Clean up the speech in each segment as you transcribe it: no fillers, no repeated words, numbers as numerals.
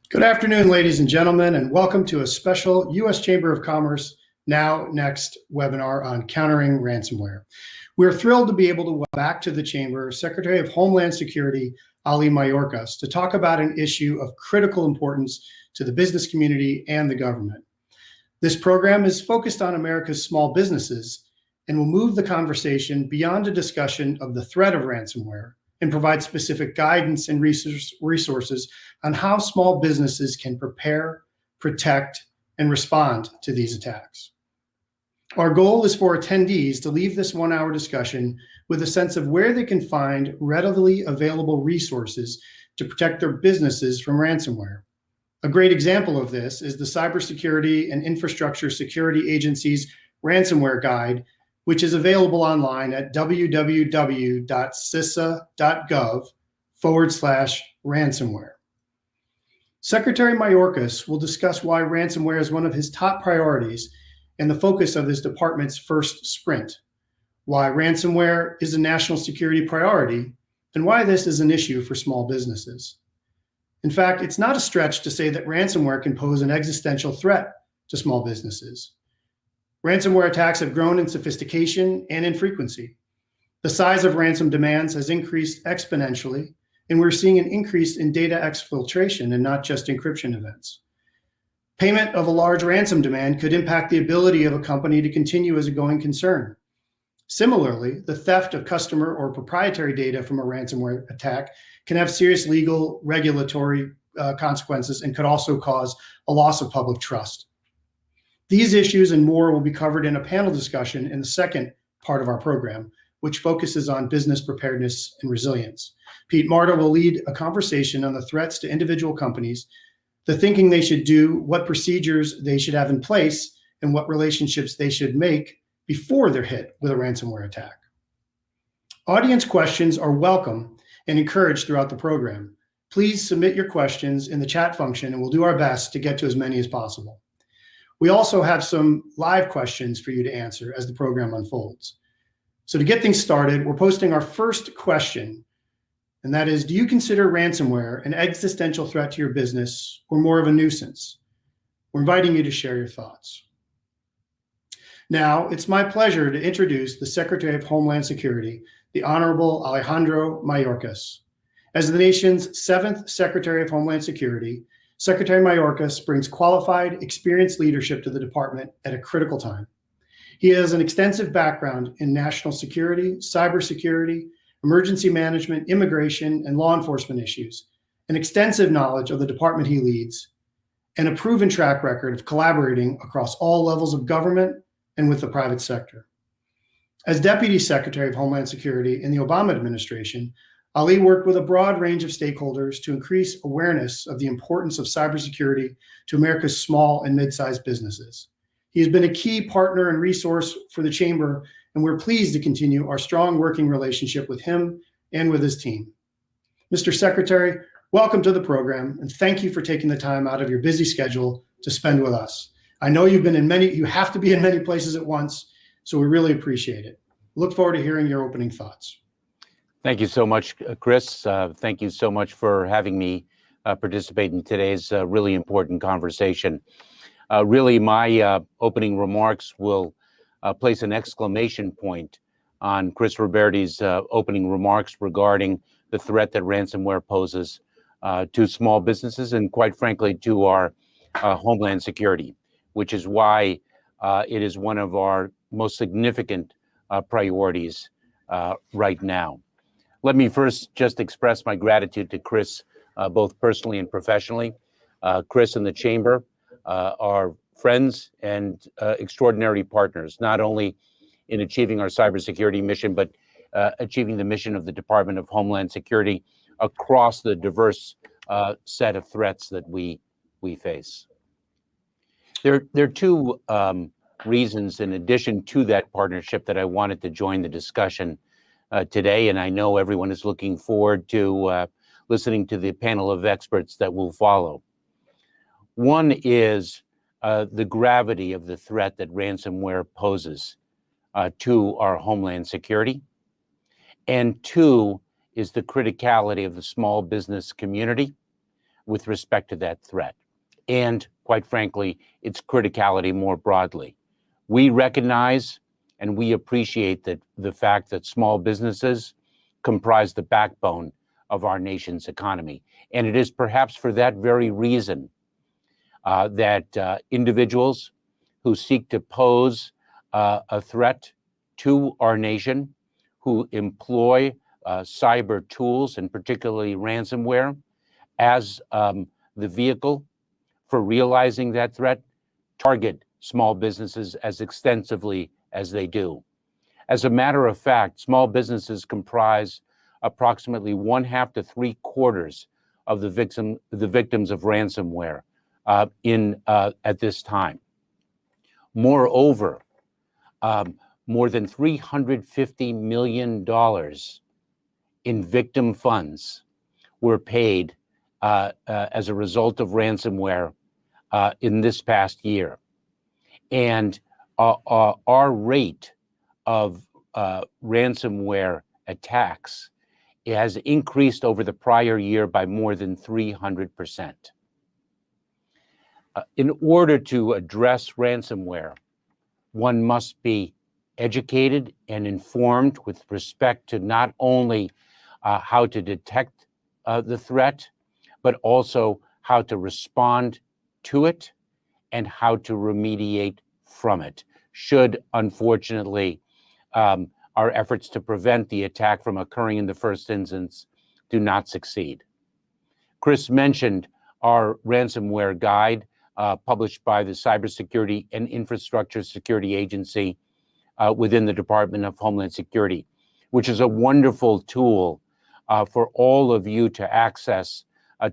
Good afternoon, ladies and gentlemen, and welcome to a special U.S. Chamber of Commerce Now Next webinar on countering ransomware. We're thrilled to be able to welcome back to the Chamber Secretary of Homeland Security, Ali Mayorkas, to talk about an issue of critical importance to the business community and the government. This program is focused on America's small businesses and will move the conversation beyond a discussion of the threat of ransomware and provide specific guidance and resources on how small businesses can prepare, protect, and respond to these attacks. Our goal is for attendees to leave this one-hour discussion with a sense of where they can find readily available resources to protect their businesses from ransomware. A great example of this is the Cybersecurity and Infrastructure Security Agency's ransomware guide, which is available online at www.cisa.gov/ransomware. Secretary Mayorkas will discuss why ransomware is one of his top priorities and the focus of his department's first sprint, why ransomware is a national security priority, and why this is an issue for small businesses. In fact, it's not a stretch to say that ransomware can pose an existential threat to small businesses. Ransomware attacks have grown in sophistication and in frequency. The size of ransom demands has increased exponentially, and we're seeing an increase in data exfiltration and not just encryption events. Payment of a large ransom demand could impact the ability of a company to continue as a going concern. Similarly, the theft of customer or proprietary data from a ransomware attack can have serious legal, regulatory consequences and could also cause a loss of public trust. These issues and more will be covered in a panel discussion in the second part of our program, which focuses on business preparedness and resilience. Pete Marta will lead a conversation on the threats to individual companies, the thinking they should do, what procedures they should have in place, and what relationships they should make before they're hit with a ransomware attack. Audience questions are welcome and encouraged throughout the program. Please submit your questions in the chat function, and we'll do our best to get to as many as possible. We also have some live questions for you to answer as the program unfolds. So to get things started, we're posting our first question, and that is, do you consider ransomware an existential threat to your business or more of a nuisance? We're inviting you to share your thoughts. Now, it's my pleasure to introduce the Secretary of Homeland Security, the Honorable Alejandro Mayorkas. As the nation's 7th Secretary of Homeland Security, Secretary Mayorkas brings qualified, experienced leadership to the department at a critical time. He has an extensive background in national security, cybersecurity, emergency management, immigration, and law enforcement issues, an extensive knowledge of the department he leads, and a proven track record of collaborating across all levels of government and with the private sector. As Deputy Secretary of Homeland Security in the Obama administration, Ali worked with a broad range of stakeholders to increase awareness of the importance of cybersecurity to America's small and mid-sized businesses. He has been a key partner and resource for the Chamber, and we're pleased to continue our strong working relationship with him and with his team. Mr. Secretary, welcome to the program, and thank you for taking the time out of your busy schedule to spend with us. I know you have to be in many places at once, so we really appreciate it. Look forward to hearing your opening thoughts. Thank you so much, Chris. Thank you so much for having me participate in today's really important conversation. Really, my opening remarks will place an exclamation point on Chris Roberti's opening remarks regarding the threat that ransomware poses to small businesses and, quite frankly, to our homeland security, which is why it is one of our most significant priorities right now. Let me first just express my gratitude to Chris, both personally and professionally. Chris and the Chamber are friends and extraordinary partners, not only in achieving our cybersecurity mission, but achieving the mission of the Department of Homeland Security across the diverse set of threats that we face. There are two reasons in addition to that partnership that I wanted to join the discussion today, and I know everyone is looking forward to listening to the panel of experts that will follow. One is the gravity of the threat that ransomware poses to our homeland security, and two is the criticality of the small business community with respect to that threat, and quite frankly, its criticality more broadly. We recognize and we appreciate that the fact that small businesses comprise the backbone of our nation's economy. And it is perhaps for that very reason that individuals who seek to pose a threat to our nation, who employ cyber tools, and particularly ransomware, as the vehicle for realizing that threat, target small businesses as extensively as they do. As a matter of fact, small businesses comprise approximately 1/2 to 3/4 of the victims of ransomware at this time. Moreover, more than $350 million in victim funds were paid as a result of ransomware in this past year. And our rate of ransomware attacks has increased over the prior year by more than 300%. In order to address ransomware, one must be educated and informed with respect to not only how to detect the threat, but also how to respond to it and how to remediate from it, should, unfortunately, our efforts to prevent the attack from occurring in the first instance do not succeed. Chris mentioned our ransomware guide published by the Cybersecurity and Infrastructure Security Agency within the Department of Homeland Security, which is a wonderful tool for all of you to access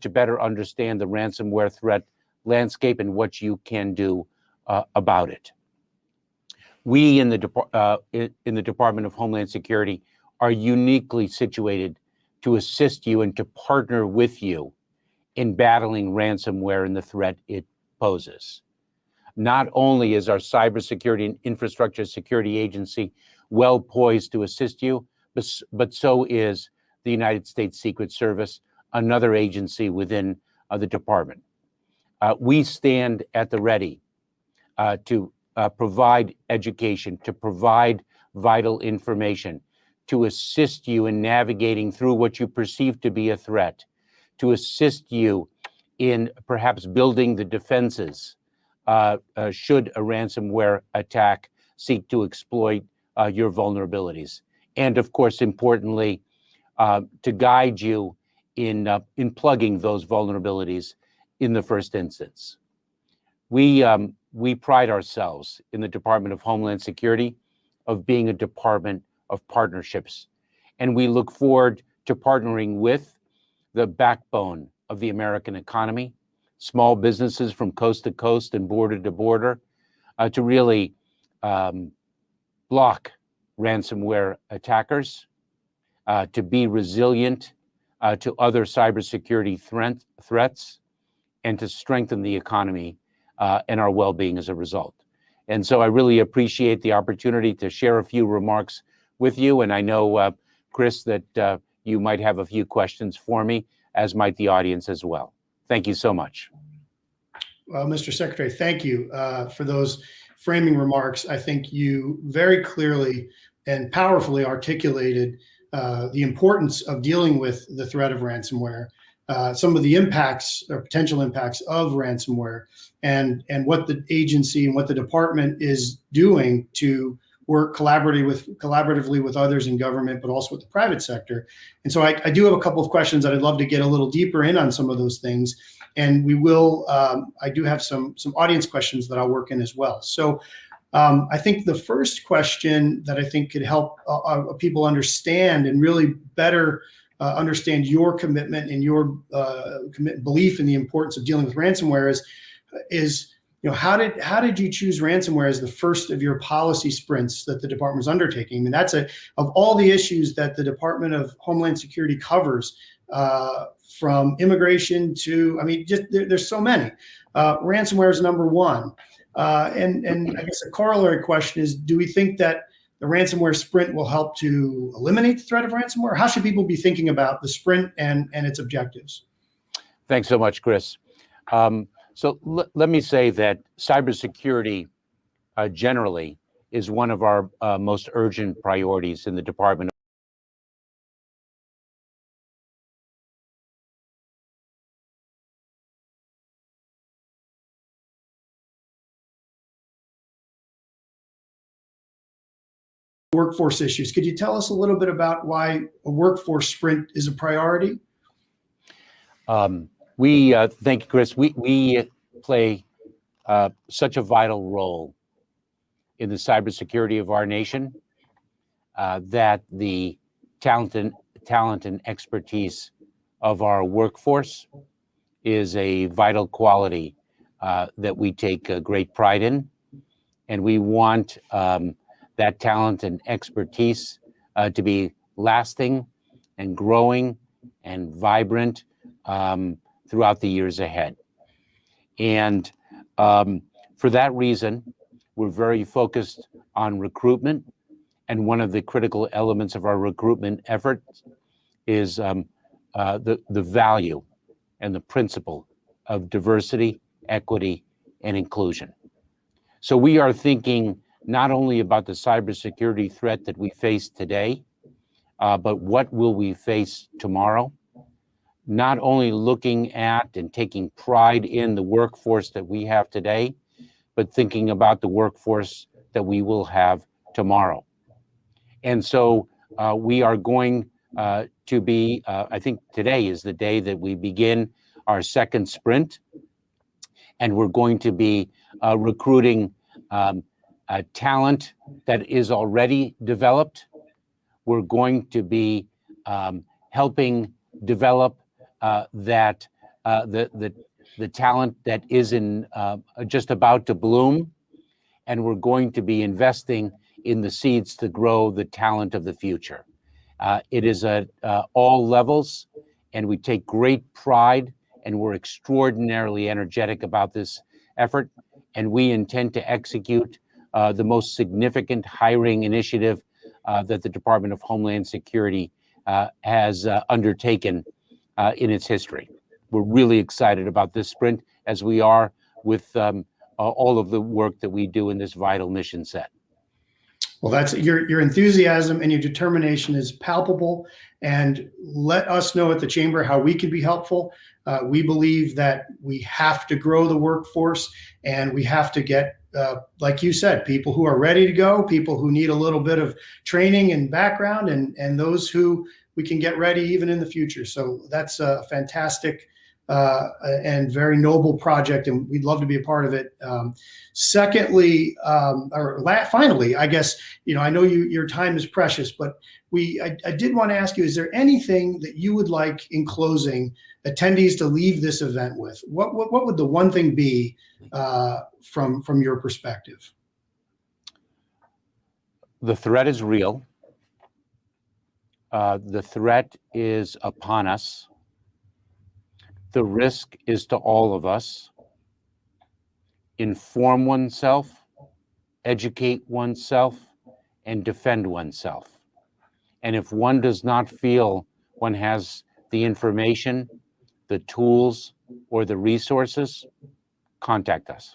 to better understand the ransomware threat landscape and what you can do about it. We in the Department of Homeland Security are uniquely situated to assist you and to partner with you in battling ransomware and the threat it poses. Not only is our Cybersecurity and Infrastructure Security Agency well poised to assist you, but so is the United States Secret Service, another agency within the department. We stand at the ready to provide education, to provide vital information, to assist you in navigating through what you perceive to be a threat, to assist you in perhaps building the defenses should a ransomware attack seek to exploit your vulnerabilities. And of course, importantly, to guide you in plugging those vulnerabilities in the first instance. We pride ourselves in the Department of Homeland Security of being a department of partnerships. And we look forward to partnering with the backbone of the American economy, small businesses from coast to coast and border to border, to really block ransomware attackers, to be resilient to other cybersecurity threats, and to strengthen the economy and our well-being as a result. And so I really appreciate the opportunity to share a few remarks with you. And I know, Chris, that you might have a few questions for me, as might the audience as well. Thank you so much. Well, Mr. Secretary, thank you for those framing remarks. I think you very clearly and powerfully articulated the importance of dealing with the threat of ransomware, some of the impacts or potential impacts of ransomware, and what the agency and what the department is doing to work collaboratively with others in government, but also with the private sector. And so I do have a couple of questions that I'd love to get a little deeper in on some of those things. And we will, I do have some audience questions that I'll work in as well. So I think the first question that I think could help people understand and really better understand your commitment and your belief in the importance of dealing with ransomware is how did you choose ransomware as the first of your policy sprints that the department was undertaking? I mean, that's of all the issues that the Department of Homeland Security covers, from immigration to, I mean, just there's so many. Ransomware is number one. And I guess a corollary question is, do we think that the ransomware sprint will help to eliminate the threat of ransomware? How should people be thinking about the sprint and its objectives? Thanks so much, Chris. So let me say that cybersecurity generally is one of our most urgent priorities in the Department. Workforce issues. Could you tell us a little bit about why a workforce sprint is a priority? Thank you, Chris. We play such a vital role in the cybersecurity of our nation that the talent and expertise of our workforce is a vital quality that we take great pride in, and we want that talent and expertise to be lasting and growing and vibrant throughout the years ahead. And for that reason, we're very focused on recruitment. And one of the critical elements of our recruitment effort is the value and the principle of diversity, equity, and inclusion. So we are thinking not only about the cybersecurity threat that we face today, but what will we face tomorrow? Not only looking at and taking pride in the workforce that we have today, but thinking about the workforce that we will have tomorrow. And so we are going to be, I think today is the day that we begin our second sprint, and we're going to be recruiting talent that is already developed. We're going to be helping develop the talent that is in just about to bloom, and we're going to be investing in the seeds to grow the talent of the future. It is at all levels, and we take great pride, and we're extraordinarily energetic about this effort, and we intend to execute the most significant hiring initiative that the Department of Homeland Security has undertaken in its history. We're really excited about this sprint, as we are with all of the work that we do in this vital mission set. Well, that's your enthusiasm and your determination is palpable, and let us know at the Chamber how we can be helpful. We believe that we have to grow the workforce, and we have to get, like you said, people who are ready to go, people who need a little bit of training and background, and those who we can get ready even in the future. So that's a fantastic and very noble project, and we'd love to be a part of it. Secondly, finally, I guess, I know your time is precious, but I did want to ask you, is there anything that you would like in closing attendees to leave this event with? What would the one thing be from your perspective? The threat is real. The threat is upon us. The risk is to all of us. Inform oneself, educate oneself, and defend oneself. And if one does not feel one has the information, the tools, or the resources, contact us.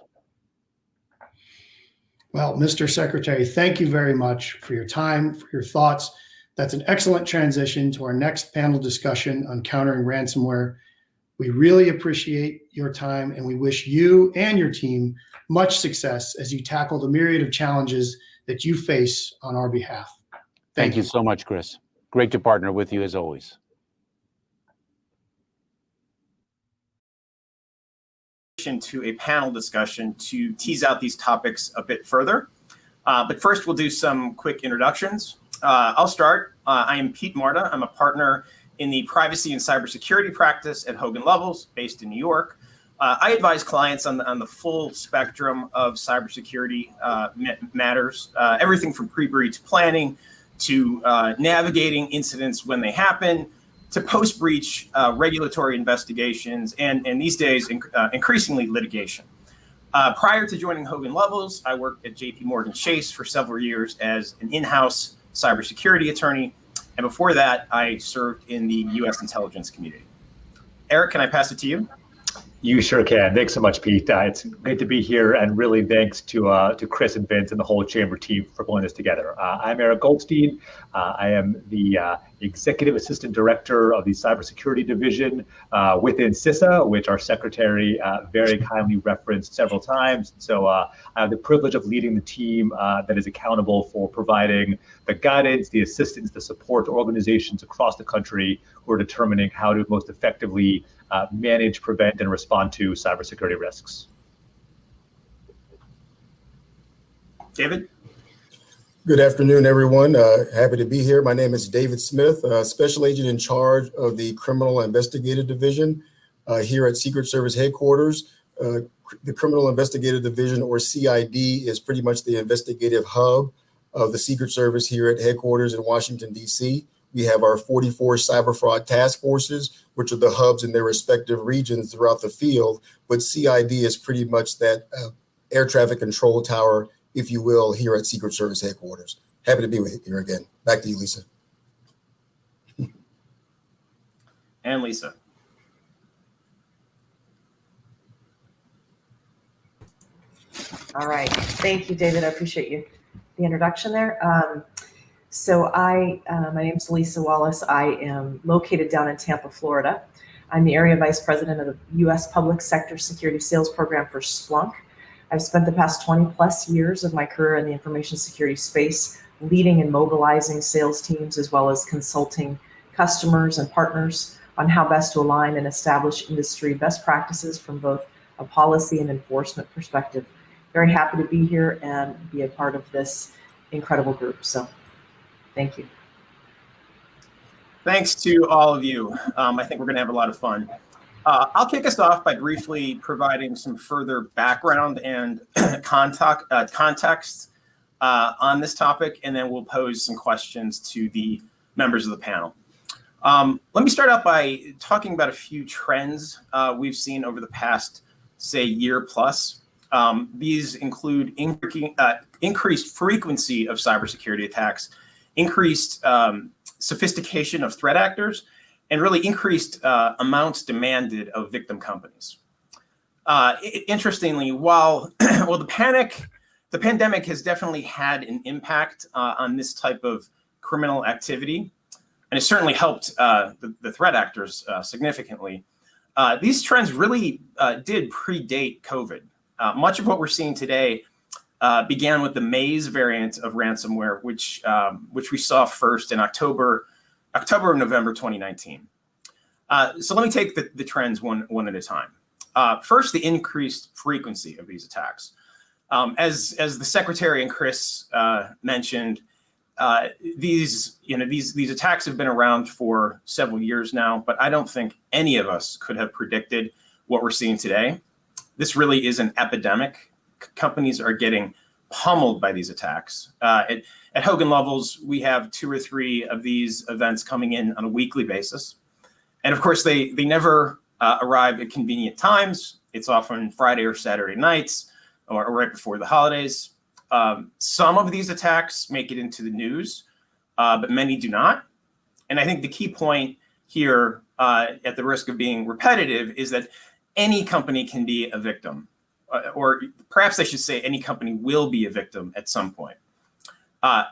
Well, Mr. Secretary, thank you very much for your time, for your thoughts. That's an excellent transition to our next panel discussion on countering ransomware. We really appreciate your time, and we wish you and your team much success as you tackle the myriad of challenges that you face on our behalf. Thank you so much, Chris. Great to partner with you as always. To a panel discussion to tease out these topics a bit further. But first, we'll do some quick introductions. I'll start. I am Pete Marta. I'm a partner in the privacy and cybersecurity practice at Hogan Lovells, based in New York. I advise clients on the full spectrum of cybersecurity matters, everything from pre-breach planning to navigating incidents when they happen, to post-breach regulatory investigations, and these days, increasingly litigation. Prior to joining Hogan Lovells, I worked at JPMorgan Chase for several years as an in-house cybersecurity attorney. And before that, I served in the U.S. intelligence community. Eric, can I pass it to you? You sure can. Thanks so much, Pete. It's great to be here, and really thanks to Chris and Vince and the whole Chamber team for pulling this together. I'm Eric Goldstein. I am the Executive Assistant Director of the Cybersecurity Division within CISA, which our Secretary very kindly referenced several times. So I have the privilege of leading the team that is accountable for providing the guidance, the assistance, the support to organizations across the country who are determining how to most effectively manage, prevent, and respond to cybersecurity risks. David? Good afternoon, everyone. Happy to be here. My name is David Smith, Special Agent in charge of the Criminal Investigative Division here at Secret Service Headquarters. The Criminal Investigative Division, or CID, is pretty much the investigative hub of the Secret Service here at headquarters in Washington, D.C. We have our 44 cyber fraud task forces, which are the hubs in their respective regions throughout the field. But CID is pretty much that air traffic control tower, if you will, here at Secret Service Headquarters. Happy to be with you here again. Back to you, Lisa. And Lisa. All right. Thank you, David. I appreciate the introduction there. My name is Lisa Wallace. I am located down in Tampa, Florida. I'm the Area Vice President of the U.S. Public Sector Security Sales Program for Splunk. I've spent the past 20 plus years of my career in the information security space, leading and mobilizing sales teams, as well as consulting customers and partners on how best to align and establish industry best practices from both a policy and enforcement perspective. Very happy to be here and be a part of this incredible group. So thank you. Thanks to all of you. I think we're going to have a lot of fun. I'll kick us off by briefly providing some further background and context on this topic, and then we'll pose some questions to the members of the panel. Let me start out by talking about a few trends we've seen over the past, say, year plus. These include increased frequency of cybersecurity attacks, increased sophistication of threat actors, and really increased amounts demanded of victim companies. Interestingly, while the pandemic has definitely had an impact on this type of criminal activity, and it certainly helped the threat actors significantly, these trends really did predate COVID. Much of what we're seeing today began with the Maze variant of ransomware, which we saw first in October or November 2019. So let me take the trends one at a time. First, the increased frequency of these attacks. As the Secretary and Chris mentioned, these attacks have been around for several years now, but I don't think any of us could have predicted what we're seeing today. This really is an epidemic. Companies are getting pummeled by these attacks. At Hogan Lovells, we have 2 or 3 of these events coming in on a weekly basis. And of course, they never arrive at convenient times. It's often Friday or Saturday nights or right before the holidays. Some of these attacks make it into the news, but many do not. And I think the key point here, at the risk of being repetitive, is that any company can be a victim, or perhaps I should say any company will be a victim at some point.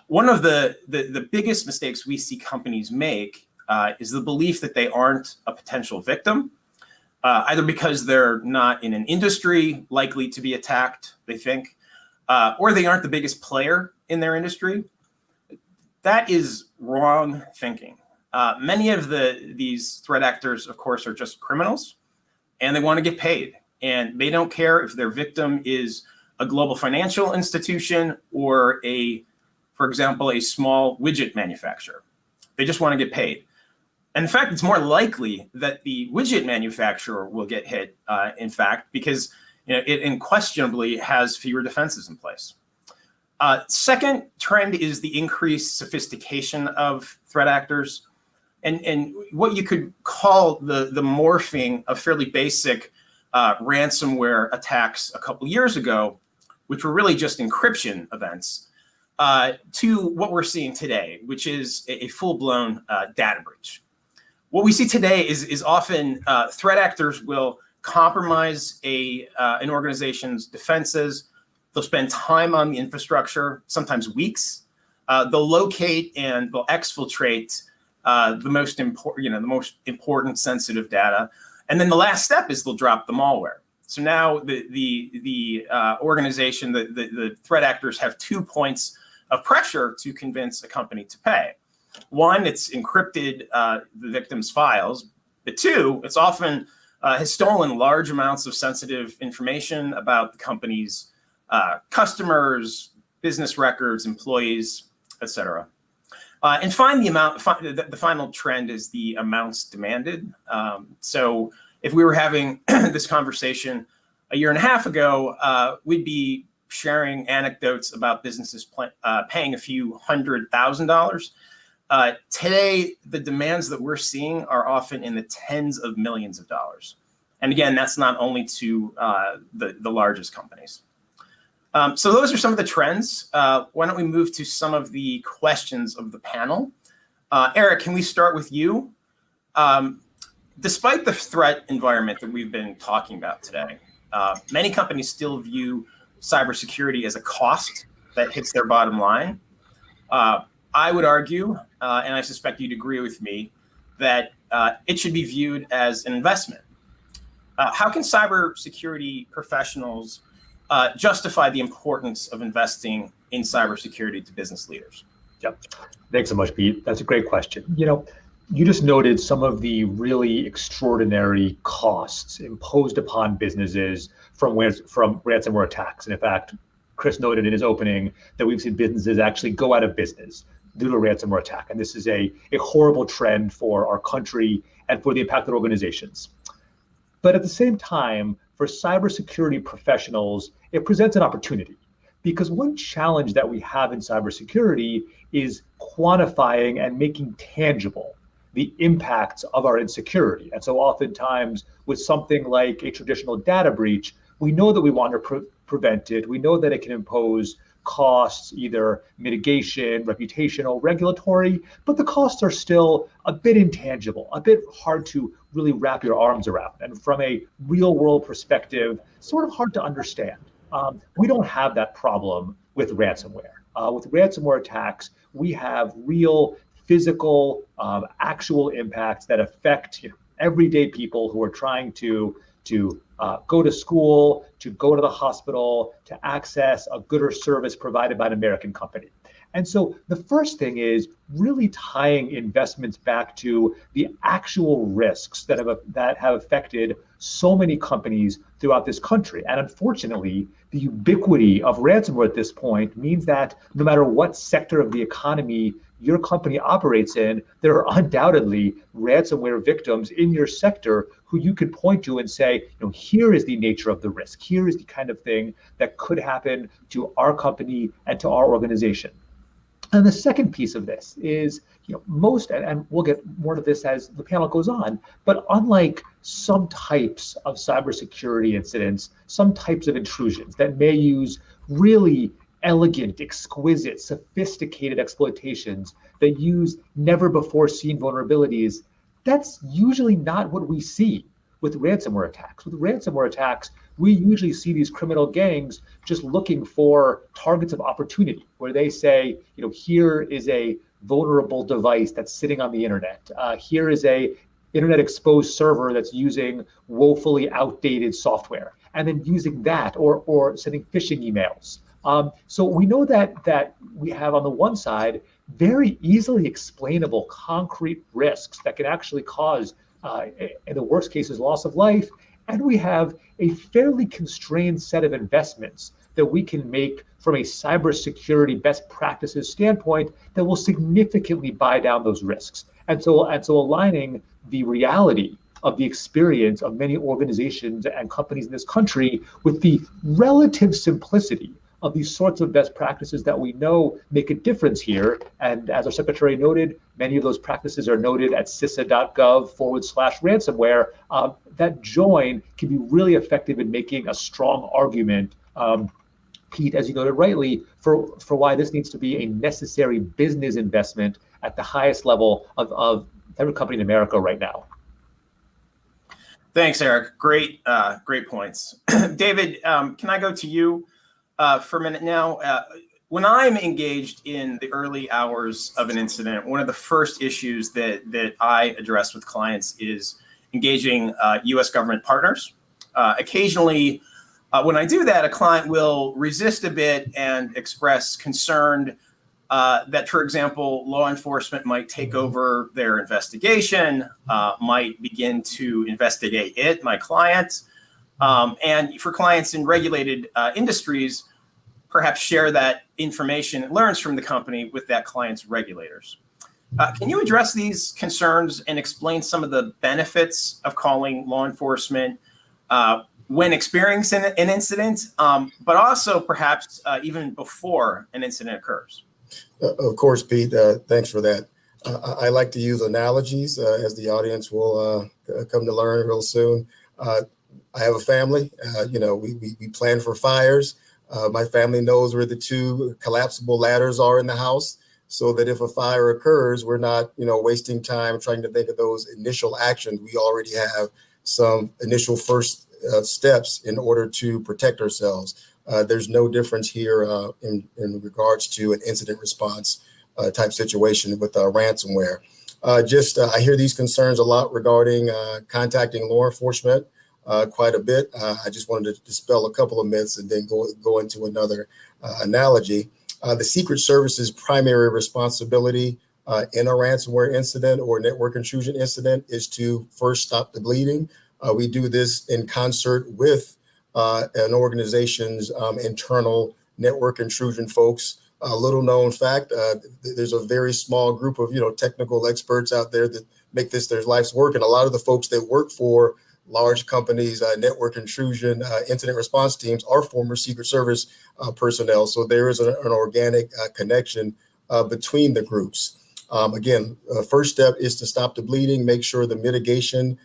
One of the biggest mistakes we see companies make is the belief that they aren't a potential victim, either because they're not in an industry likely to be attacked, they think, or they aren't the biggest player in their industry. That is wrong thinking. Many of these threat actors, of course, are just criminals, and they want to get paid. And they don't care if their victim is a global financial institution or for example, a small widget manufacturer. They just want to get paid. And in fact, it's more likely that the widget manufacturer will get hit, in fact, because it unquestionably has fewer defenses in place. Second trend is the increased sophistication of threat actors, and what you could call the morphing of fairly basic ransomware attacks a couple years ago, which were really just encryption events, to what we're seeing today, which is a full-blown data breach. What we see today is often threat actors will compromise an organization's defenses. They'll spend time on the infrastructure, sometimes weeks. They'll locate and they'll exfiltrate the most important sensitive data, and then the last step is they'll drop the malware. So now the organization, the threat actors have 2 points of pressure to convince a company to pay. One, it's encrypted the victim's files, but two, it's often has stolen large amounts of sensitive information about the company's customers, business records, employees, etc. And the final trend is the amounts demanded. So if we were having this conversation a year and a half ago, we'd be sharing anecdotes about businesses paying a few $100,000. Today, the demands that we're seeing are often in the tens of millions of dollars. And again, that's not only to the largest companies. So those are some of the trends. Why don't we move to some of the questions of the panel? Eric, can we start with you? Despite the threat environment that we've been talking about today, many companies still view cybersecurity as a cost that hits their bottom line. I would argue, and I suspect you'd agree with me, that it should be viewed as an investment. How can cybersecurity professionals justify the importance of investing in cybersecurity to business leaders? Yep. Thanks so much, Pete. That's a great question. You just noted some of the really extraordinary costs imposed upon businesses from ransomware attacks. And in fact, Chris noted in his opening that we've seen businesses actually go out of business due to a ransomware attack. And this is a horrible trend for our country and for the impacted organizations. But at the same time, for cybersecurity professionals, it presents an opportunity. Because one challenge that we have in cybersecurity is quantifying and making tangible the impacts of our insecurity. And so oftentimes with something like a traditional data breach, we know that we want to prevent it. We know that it can impose costs, either mitigation, reputational, regulatory, but the costs are still a bit intangible, a bit hard to really wrap your arms around. And from a real world perspective, sort of hard to understand. We don't have that problem with ransomware. With ransomware attacks, we have real physical, actual impacts that affect everyday people who are trying to go to school, to go to the hospital, to access a good or service provided by an American company. And so the first thing is really tying investments back to the actual risks that have affected so many companies throughout this country. And unfortunately, the ubiquity of ransomware at this point means that no matter what sector of the economy your company operates in, there are undoubtedly ransomware victims in your sector who you could point to and say, here is the nature of the risk. Here is the kind of thing that could happen to our company and to our organization. And the second piece of this is, most, and we'll get more to this as the panel goes on, but unlike some types of cybersecurity incidents, some types of intrusions that may use really elegant, exquisite, sophisticated exploitations that use never before seen vulnerabilities, that's usually not what we see with ransomware attacks. With ransomware attacks, we usually see these criminal gangs just looking for targets of opportunity, where they say, here is a vulnerable device that's sitting on the internet. Here is a internet exposed server that's using woefully outdated software, and then using that or sending phishing emails. So we know that we have on the one side very easily explainable concrete risks that can actually cause, in the worst cases, loss of life. And we have a fairly constrained set of investments that we can make from a cybersecurity best practices standpoint that will significantly buy down those risks. And so aligning the reality of the experience of many organizations and companies in this country with the relative simplicity of these sorts of best practices that we know make a difference here. And as our secretary noted, many of those practices are noted at CISA.gov/ransomware. That join can be really effective in making a strong argument, Pete, as you noted rightly, for why this needs to be a necessary business investment at the highest level of every company in America right now. Thanks, Eric. Great points. David, can I go to you for a minute now? When I'm engaged in the early hours of an incident, one of the first issues that I address with clients is engaging U.S. government partners. Occasionally, when I do that, a client will resist a bit and express concern that, for example, law enforcement might take over their investigation, might begin to investigate my client. And for clients in regulated industries, perhaps share that information it learns from the company with that client's regulators. Can you address these concerns and explain some of the benefits of calling law enforcement when experiencing an incident, but also perhaps even before an incident occurs? Of course, Pete, thanks for that. I like to use analogies, as the audience will come to learn real soon. I have a family. We plan for fires. My family knows where the two collapsible ladders are in the house, so that if a fire occurs, we're not, wasting time trying to think of those initial actions. We already have some initial first steps in order to protect ourselves. There's no difference here in regards to an incident response type situation with ransomware. I hear these concerns a lot regarding contacting law enforcement quite a bit. I just wanted to dispel a couple of myths and then go into another analogy. The Secret Service's primary responsibility in a ransomware incident or network intrusion incident is to first stop the bleeding. We do this in concert with an organization's internal network intrusion folks. A little known fact, there's a very small group of technical experts out there that make this their life's work, and a lot of the folks that work for large companies, network intrusion, incident response teams are former Secret Service personnel. So there is an organic connection between the groups. Again, first step is to stop the bleeding, make sure the mitigation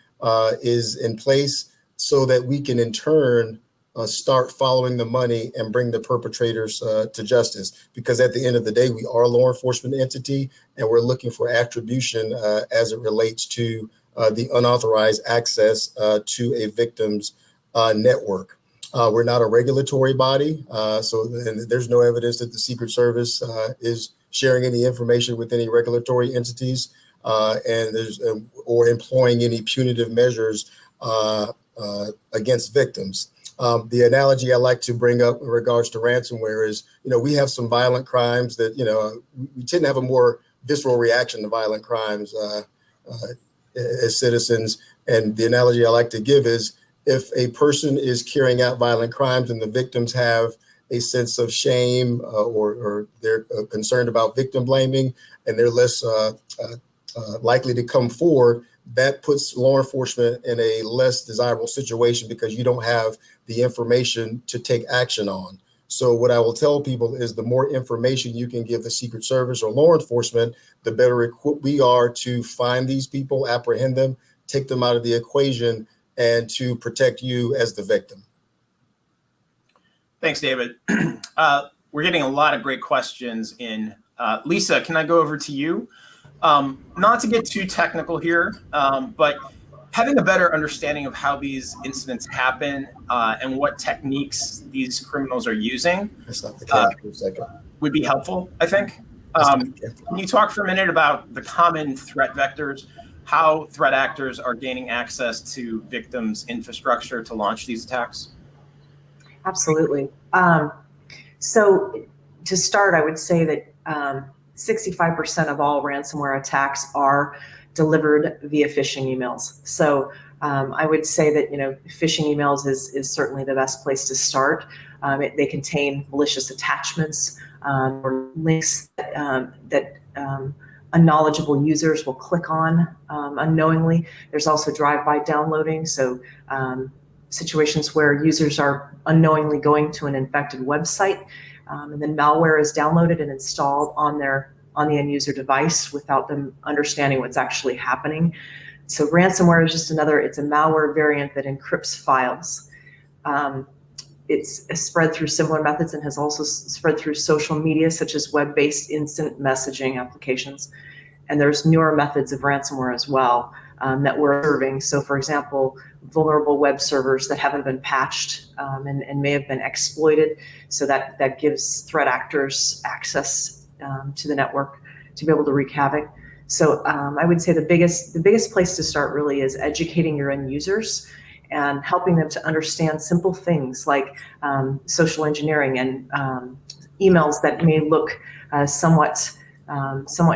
is in place so that we can in turn start following the money and bring the perpetrators to justice. Because at the end of the day, we are a law enforcement entity and we're looking for attribution as it relates to the unauthorized access to a victim's network. We're not a regulatory body, so there's no evidence that the Secret Service is sharing any information with any regulatory entities or employing any punitive measures against victims. The analogy I like to bring up in regards to ransomware is, we have some violent crimes that, we tend to have a more visceral reaction to violent crimes as citizens. And the analogy I like to give is if a person is carrying out violent crimes and the victims have a sense of shame or they're concerned about victim blaming and they're less likely to come forward, that puts law enforcement in a less desirable situation because you don't have the information to take action on. So what I will tell people is the more information you can give the Secret Service or law enforcement, the better equipped we are to find these people, apprehend them, take them out of the equation, and to protect you as the victim. Thanks, David. We're getting a lot of great questions in. Lisa, can I go over to you? Not to get too technical here, but having a better understanding of how these incidents happen and what techniques these criminals are using would be helpful, I think. Can you talk for a minute about the common threat vectors, how threat actors are gaining access to victims' infrastructure to launch these attacks? Absolutely. So to start, I would say that 65% of all ransomware attacks are delivered via phishing emails. So I would say that phishing emails is certainly the best place to start. They contain malicious attachments or links that unknowledgeable users will click on unknowingly. There's also drive-by downloading, so situations where users are unknowingly going to an infected website, and then malware is downloaded and installed on the end user device without them understanding what's actually happening. So ransomware is just it's a malware variant that encrypts files. It's spread through similar methods and has also spread through social media, such as web-based instant messaging applications. And there's newer methods of ransomware as well that we're observing. So for example, vulnerable web servers that haven't been patched and may have been exploited. So that gives threat actors access to the network to be able to wreak havoc. So I would say the biggest place to start really is educating your end users and helping them to understand simple things like social engineering and emails that may look somewhat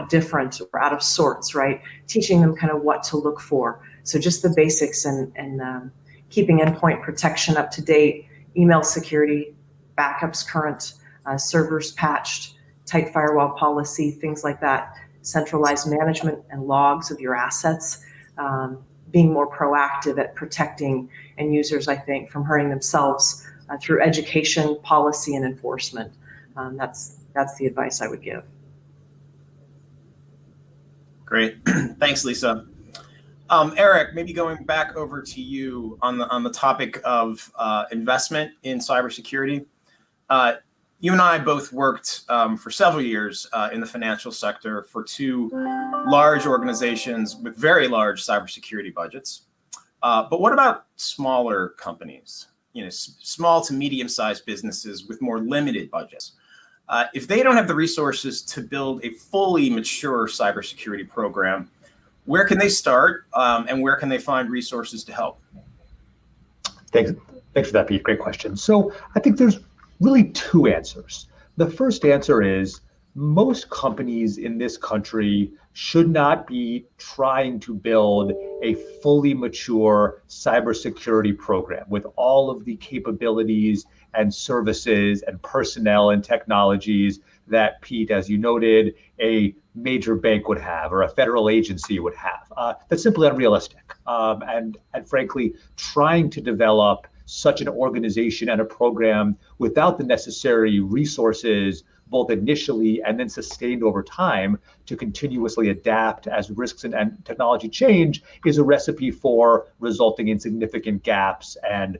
different or out of sorts, right? Teaching them kind of what to look for. So just the basics and keeping endpoint protection up to date, email security, backups current, servers patched, tight firewall policy, things like that. Centralized management and logs of your assets, being more proactive at protecting end users, I think, from hurting themselves through education, policy, and enforcement. That's the advice I would give. Great, thanks, Lisa. Eric, maybe going back over to you on the topic of investment in cybersecurity. You and I both worked for several years in the financial sector for two large organizations with very large cybersecurity budgets. But what about smaller companies? Small to medium-sized businesses with more limited budgets. If they don't have the resources to build a fully mature cybersecurity program, where can they start and where can they find resources to help? Thanks for that, Pete. Great question. So I think there's really two answers. The first answer is most companies in this country should not be trying to build a fully mature cybersecurity program with all of the capabilities and services and personnel and technologies that, Pete, as you noted, a major bank would have or a federal agency would have. That's simply unrealistic. And frankly, trying to develop such an organization and a program without the necessary resources, both initially and then sustained over time, to continuously adapt as risks and technology change, is a recipe for resulting in significant gaps and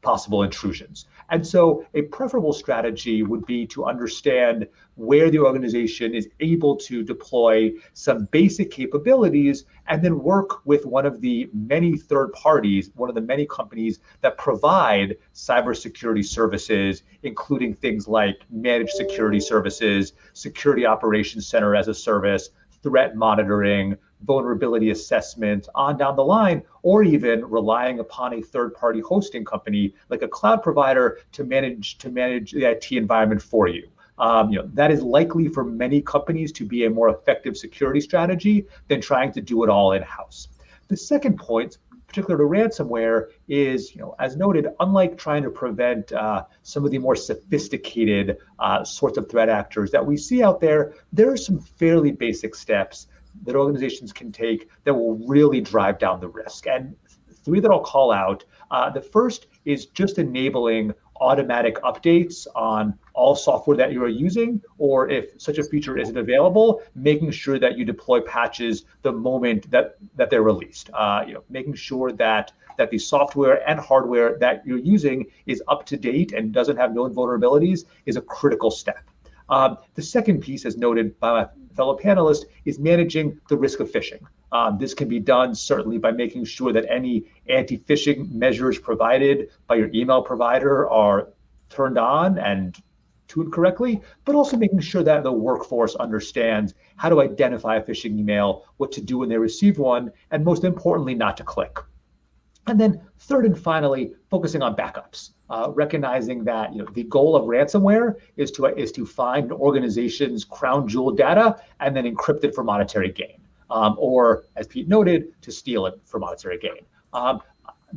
possible intrusions. And so a preferable strategy would be to understand where the organization is able to deploy some basic capabilities and then work with one of the many third parties, one of the many companies that provide cybersecurity services, including things like managed security services, security operations center as a service, threat monitoring, vulnerability assessment, on down the line, or even relying upon a third-party hosting company like a cloud provider to manage the IT environment for you. That is likely for many companies to be a more effective security strategy than trying to do it all in-house. The second point, particular to ransomware, is, as noted, unlike trying to prevent some of the more sophisticated sorts of threat actors that we see out there, there are some fairly basic steps that organizations can take that will really drive down the risk. And three that I'll call out. The first is just enabling automatic updates on all software that you are using, or if such a feature isn't available, making sure that you deploy patches the moment that they're released. Making sure that the software and hardware that you're using is up to date and doesn't have known vulnerabilities is a critical step. The second piece, as noted by my fellow panelists, is managing the risk of phishing. This can be done certainly by making sure that any anti-phishing measures provided by your email provider are turned on and tuned correctly, but also making sure that the workforce understands how to identify a phishing email, what to do when they receive one, and most importantly, not to click. And then third and finally, focusing on backups, recognizing that the goal of ransomware is to find an organization's crown jewel data and then encrypt it for monetary gain, or as Pete noted, to steal it for monetary gain.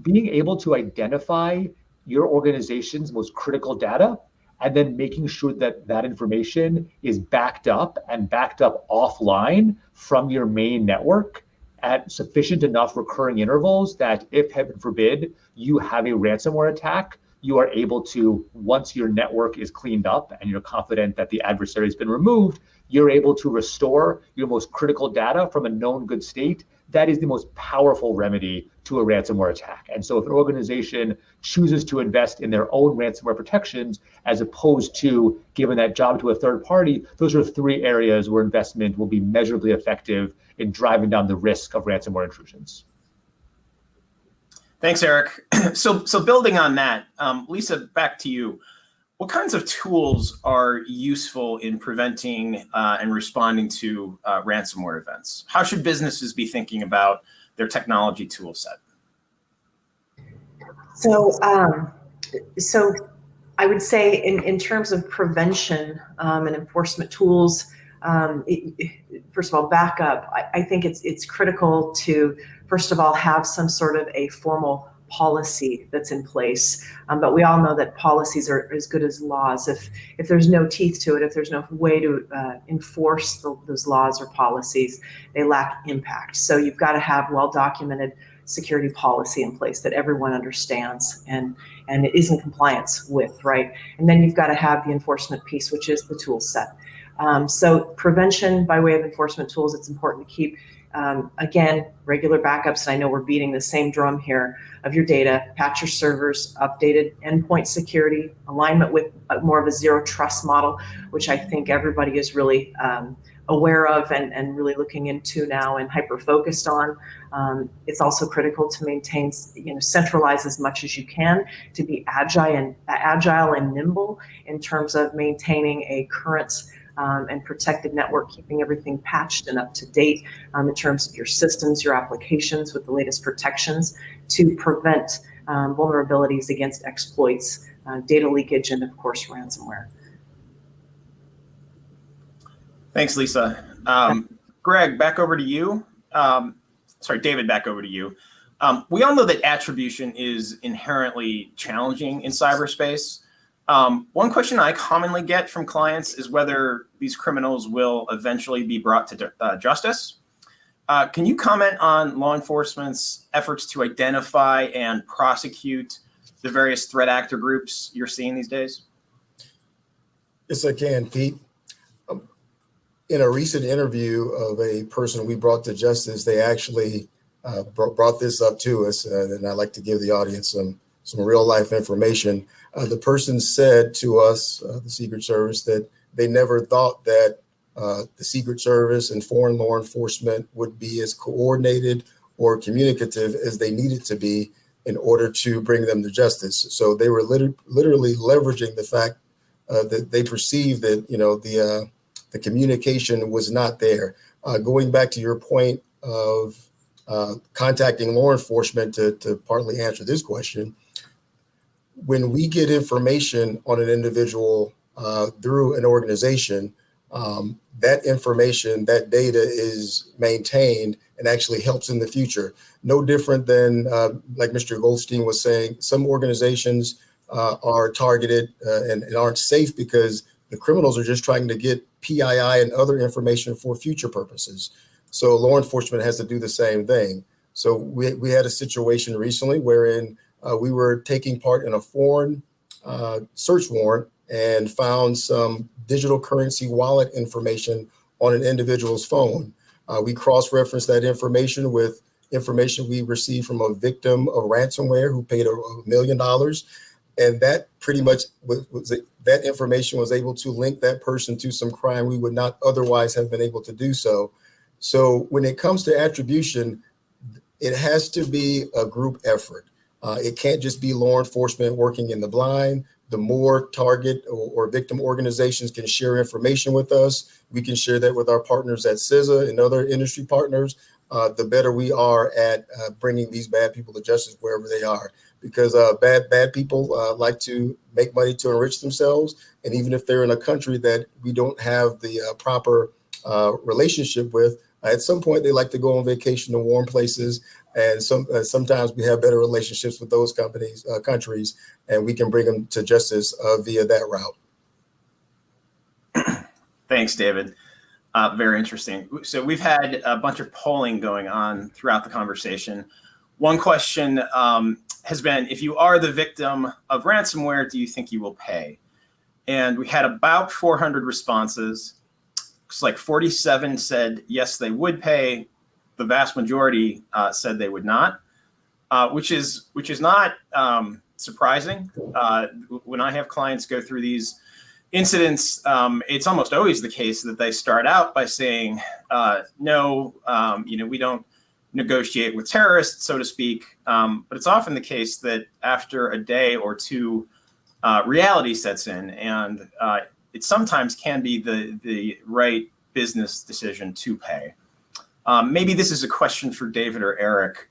Being able to identify your organization's most critical data and then making sure that that information is backed up offline from your main network at sufficient enough recurring intervals that if, heaven forbid, you have a ransomware attack, you are able to, once your network is cleaned up and you're confident that the adversary has been removed, you're able to restore your most critical data from a known good state that is the most powerful remedy to a ransomware attack. And so if an organization chooses to invest in their own ransomware protections, as opposed to giving that job to a third party, those are three areas where investment will be measurably effective in driving down the risk of ransomware intrusions. Thanks, Eric. So building on that, Lisa, back to you. What kinds of tools are useful in preventing and responding to ransomware events? How should businesses be thinking about their technology tool set? So I would say in terms of prevention and enforcement tools, first of all, backup. I think it's critical to, first of all, have some sort of a formal policy that's in place. But we all know that policies are as good as laws. If there's no teeth to it, if there's no way to enforce those laws or policies, they lack impact. So you've got to have well-documented security policy in place that everyone understands and is in compliance with, right? And then you've got to have the enforcement piece, which is the tool set. So prevention by way of enforcement tools, it's important to keep, again, regular backups. And I know we're beating the same drum here of your data, patch your servers, updated endpoint security, alignment with more of a zero trust model, which I think everybody is really aware of and really looking into now and hyper-focused on. It's also critical to maintain, centralize as much as you can to be agile and nimble in terms of maintaining a current and protected network, keeping everything patched and up to date in terms of your systems, your applications with the latest protections to prevent vulnerabilities against exploits, data leakage, and of course, ransomware. Thanks, Lisa. Greg, back over to you. David, back over to you. We all know that attribution is inherently challenging in cyberspace. One question I commonly get from clients is whether these criminals will eventually be brought to justice. Can you comment on law enforcement's efforts to identify and prosecute the various threat actor groups you're seeing these days? Yes, I can, Pete. In a recent interview of a person we brought to justice, they actually brought this up to us, and I'd like to give the audience some real life information. The person said to us, the Secret Service, that they never thought that the Secret Service and foreign law enforcement would be as coordinated or communicative as they needed to be in order to bring them to justice. So they were literally leveraging the fact that they perceived that the communication was not there. Going back to your point of contacting law enforcement to partly answer this question, when we get information on an individual through an organization, that information, that data is maintained and actually helps in the future. No different than, like Mr. Goldstein was saying, some organizations are targeted and aren't safe because the criminals are just trying to get PII and other information for future purposes. So law enforcement has to do the same thing. So we had a situation recently wherein we were taking part in a foreign search warrant and found some digital currency wallet information on an individual's phone. We cross-referenced that information with information we received from a victim of ransomware who paid $1 million. And that pretty much that information was able to link that person to some crime we would not otherwise have been able to do so. So when it comes to attribution, it has to be a group effort. It can't just be law enforcement working in the blind. The more target or victim organizations can share information with us, we can share that with our partners at CISA and other industry partners, the better we are at bringing these bad people to justice wherever they are. Because bad people like to make money to enrich themselves. And even if they're in a country that we don't have the proper relationship with, at some point they like to go on vacation to warm places. And sometimes we have better relationships with those countries, and we can bring them to justice via that route. Thanks, David. Very interesting. So we've had a bunch of polling going on throughout the conversation. One question has been, if you are the victim of ransomware, do you think you will pay? And we had about 400 responses. Looks like 47 said yes, they would pay. the vast majority said they would not, which is not surprising. When I have clients go through these incidents, it's almost always the case that they start out by saying, no, we don't negotiate with terrorists, so to speak. But it's often the case that after a day or two, reality sets in, and it sometimes can be the right business decision to pay. Maybe this is a question for David or Eric.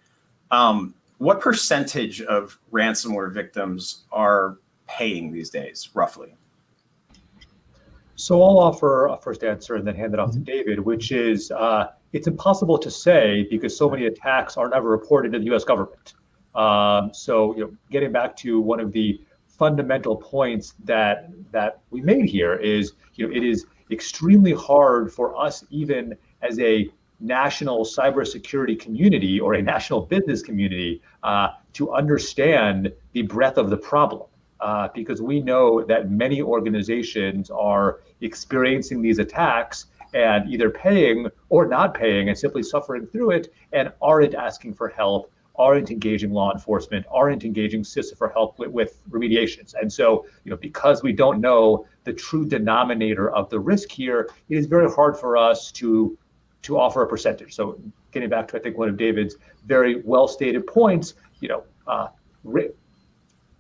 What percentage of ransomware victims are paying these days, roughly? So I'll offer a first answer and then hand it off to David, which is it's impossible to say because so many attacks are never reported to the U.S. government. So getting back to one of the fundamental points that we made here is it is extremely hard for us, even as a national cybersecurity community or a national business community, to understand the breadth of the problem. Because we know that many organizations are experiencing these attacks and either paying or not paying and simply suffering through it and aren't asking for help, aren't engaging law enforcement, aren't engaging CISA for help with remediations. And so, because we don't know the true denominator of the risk here, it is very hard for us to offer a percentage. So getting back to, I think, one of David's very well-stated points,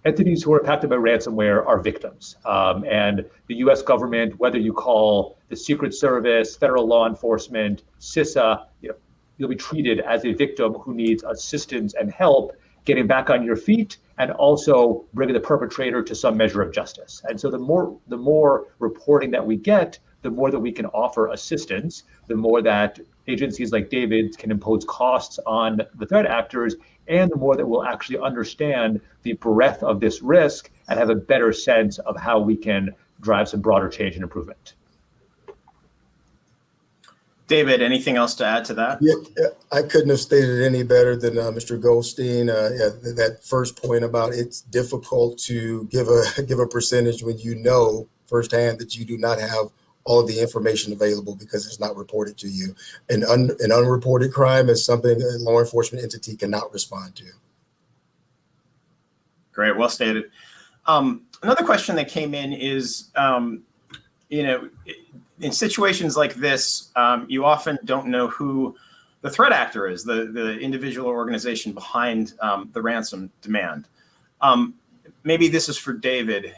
entities who are impacted by ransomware are victims. And the US government, whether you call the Secret Service, federal law enforcement, CISA, you'll be treated as a victim who needs assistance and help getting back on your feet and also bringing the perpetrator to some measure of justice. And so the more reporting that we get, the more that we can offer assistance, the more that agencies like David's can impose costs on the threat actors, and the more that we'll actually understand the breadth of this risk and have a better sense of how we can drive some broader change and improvement. David, anything else to add to that? Yeah, I couldn't have stated it any better than Mr. Goldstein. That first point about it's difficult to give a percentage when you know firsthand that you do not have all of the information available because it's not reported to you. An unreported crime is something a law enforcement entity cannot respond to. Great, well stated. Another question that came in is, in situations like this, you often don't know who the threat actor is, the individual organization behind the ransom demand. Maybe this is for David.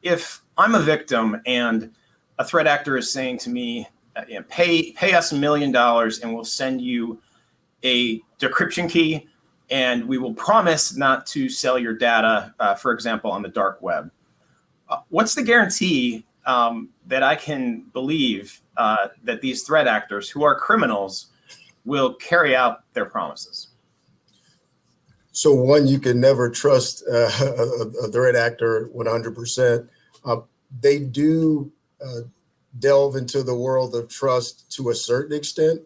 If I'm a victim and a threat actor is saying to me, pay us $1 million and we'll send you a decryption key and we will promise not to sell your data, for example, on the dark web. What's the guarantee that I can believe that these threat actors who are criminals will carry out their promises? So one, you can never trust a threat actor 100%. They do delve into the world of trust to a certain extent.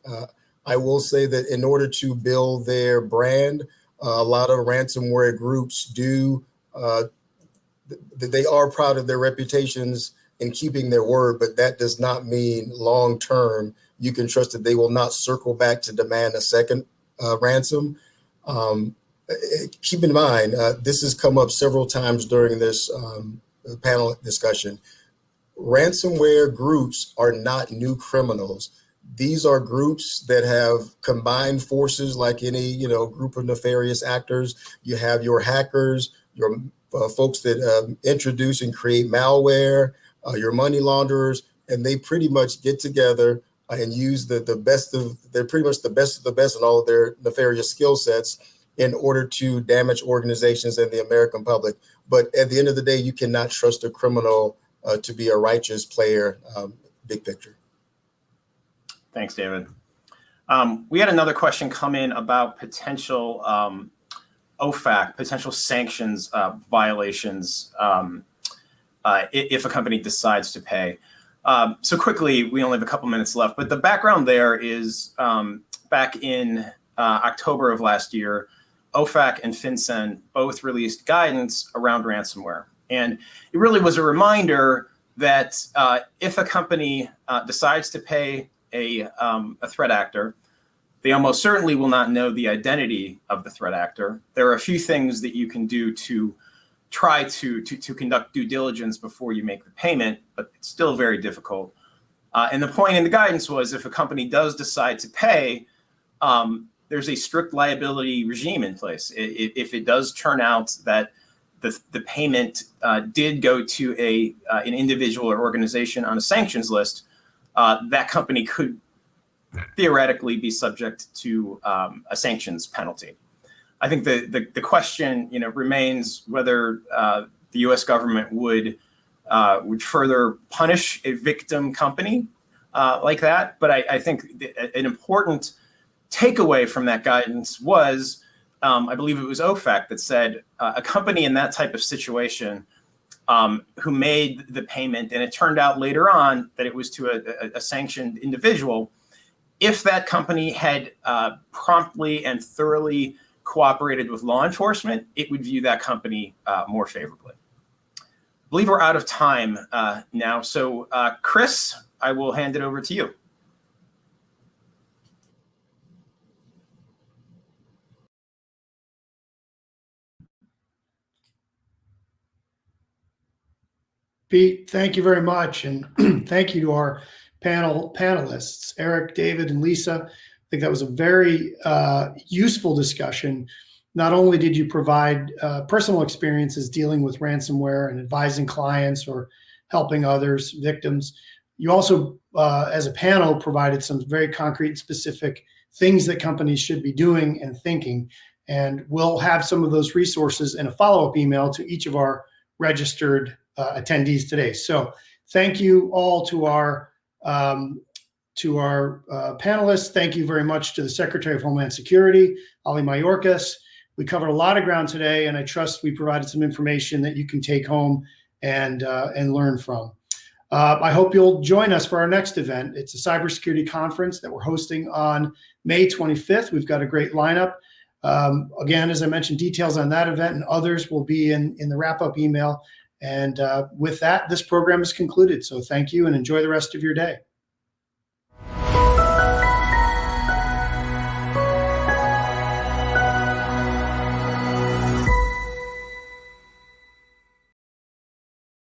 I will say that in order to build their brand, a lot of ransomware groups do, they are proud of their reputations in keeping their word, but that does not mean long-term you can trust that they will not circle back to demand a second ransom. Keep in mind, this has come up several times during this panel discussion. Ransomware groups are not new criminals. These are groups that have combined forces like any group of nefarious actors. You have your hackers, your folks that introduce and create malware, your money launderers, and they pretty much get together and use they're pretty much the best of the best in all of their nefarious skill sets in order to damage organizations and the American public. But at the end of the day, you cannot trust a criminal to be a righteous player, big picture. Thanks, David. We had another question come in about potential OFAC, potential sanctions violations if a company decides to pay. So quickly, we only have a couple minutes left, but the background there is back in October of last year, OFAC and FinCEN both released guidance around ransomware. And it really was a reminder that if a company decides to pay a threat actor, They almost certainly will not know the identity of the threat actor. There are a few things that you can do to try to conduct due diligence before you make the payment, but it's still very difficult. And the point in the guidance was if a company does decide to pay, there's a strict liability regime in place. If it does turn out that the payment did go to an individual or organization on a sanctions list, that company could theoretically be subject to a sanctions penalty. I think the question remains whether the U.S. government would further punish a victim company like that. But I think an important takeaway from that guidance was, I believe it was OFAC that said a company in that type of situation who made the payment, and it turned out later on that it was to a sanctioned individual, if that company had promptly and thoroughly cooperated with law enforcement, it would view that company more favorably. I believe we're out of time now. So Chris, I will hand it over to you. Pete, thank you very much. And thank you to our panelists, Eric, David, and Lisa. I think that was a very useful discussion. Not only did you provide personal experiences dealing with ransomware and advising clients or helping others, victims, you also, as a panel, provided some very concrete and specific things that companies should be doing and thinking. And we'll have some of those resources in a follow-up email to each of our registered attendees today. So thank you all to our panelists. Thank you very much to the Secretary of Homeland Security, Ali Mayorkas. We covered a lot of ground today, and I trust we provided some information that you can take home and learn from. I hope you'll join us for our next event. It's a cybersecurity conference that we're hosting on May 25th. We've got a great lineup. Again, as I mentioned, details on that event and others will be in the wrap-up email. And with that, this program is concluded. So thank you and enjoy the rest of your day.